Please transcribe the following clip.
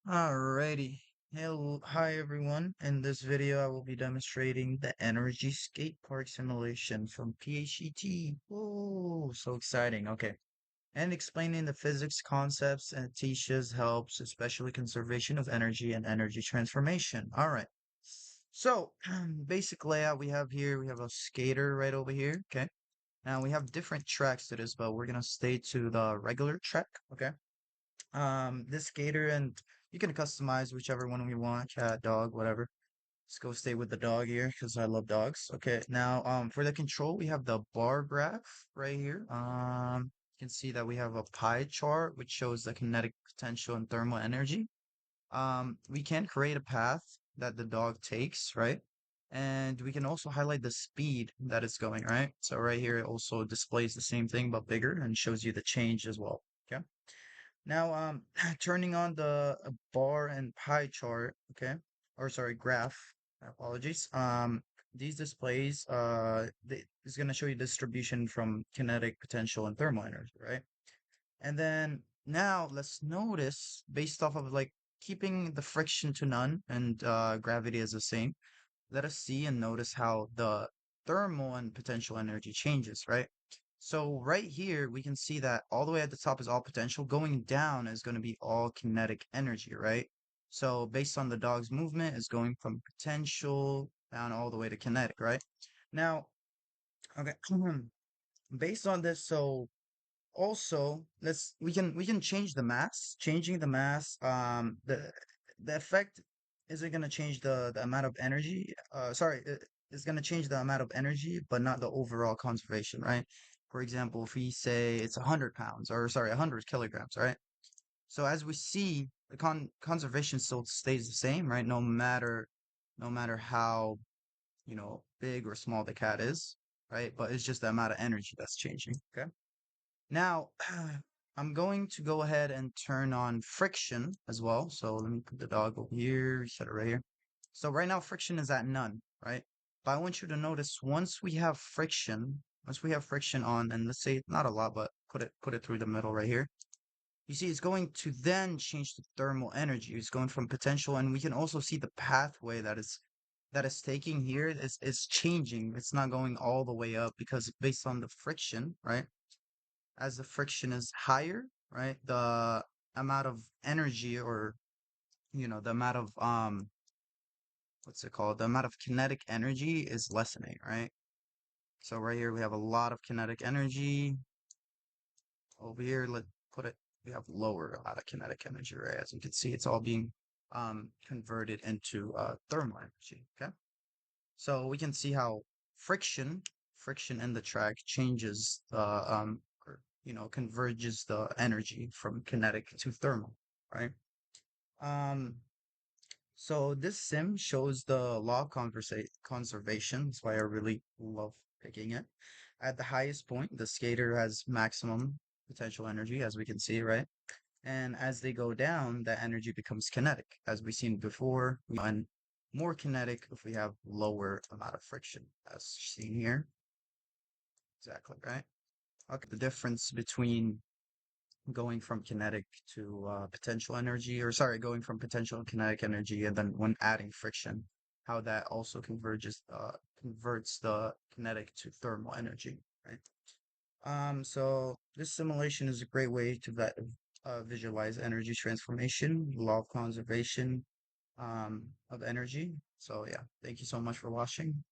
Alrighty. Hello, hi everyone. In this video, I will be demonstrating the Energy Skate Park simulation from PHET. Oh, so exciting. Okay. And explaining the physics concepts and teaches helps, especially conservation of energy and energy transformation. All right. So, basic layout we have here, we have a skater right over here. Okay. Now we have different tracks to this, but we're gonna stay to the regular track. Okay. This skater, and you can customize whichever one we want, cat, dog, whatever. Let's go stay with the dog here because I love dogs. Okay, now for the control we have the bar graph right here. You can see that we have a pie chart which shows the kinetic potential and thermal energy. We can create a path that the dog takes, right? And we can also highlight the speed that it's going, right? So right here it also displays the same thing but bigger and shows you the change as well. Okay. Now, turning on the bar and pie chart, okay, or sorry, graph. Apologies. These displays, is going to show you distribution from kinetic, potential, and thermal energy, right? And then now let's notice, based off of like keeping the friction to none and gravity as the same, let us see and notice how the thermal and potential energy changes, right? So right here, we can see that all the way at the top is all potential. Going down is going to be all kinetic energy, right? So based on the dog's movement, is going from potential down all the way to kinetic, right? Now, okay, based on this, so also we can change the mass. Changing the mass, the effect isn't going to change the amount of energy. Sorry, it's going to change the amount of energy, but not the overall conservation, right? For example, if we say it's 100 pounds, or sorry, 100 kilograms, right? So as we see, the conservation still stays the same, right? No matter how, big or small the cat is, right? But it's just the amount of energy that's changing. Okay. Now, I'm going to go ahead and turn on friction as well. So let me put the dog over here, set it right here. So right now friction is at none, right? But I want you to notice once we have friction on, and let's say not a lot, but put it through the middle right here. You see, it's going to then change the thermal energy. It's going from potential, and we can also see the pathway that is taking here is changing. It's not going all the way up because based on the friction, right? As the friction is higher, right, the amount of energy, or the amount of what's it called? The amount of kinetic energy is lessening, right? So right here we have a lot of kinetic energy. Over here, let put it. We have lower a lot of kinetic energy, right? As you can see, it's all being converted into thermal energy. Okay, so we can see how friction friction in the track changes the or converges the energy from kinetic to thermal, right? Um, so this sim shows the law of conservation. That's why I really love picking it. At the highest point, the skater has maximum potential energy, as we can see, right? And as they go down, that energy becomes kinetic, as we've seen before, and more kinetic if we have lower amount of friction, as seen here. Exactly, right? Okay, the difference between going from kinetic to potential energy, or sorry, going from potential and kinetic energy, and then when adding friction, how that also converts the kinetic to thermal energy, right? So this simulation is a great way to visualize energy transformation, law of conservation of energy. So yeah, thank you so much for watching.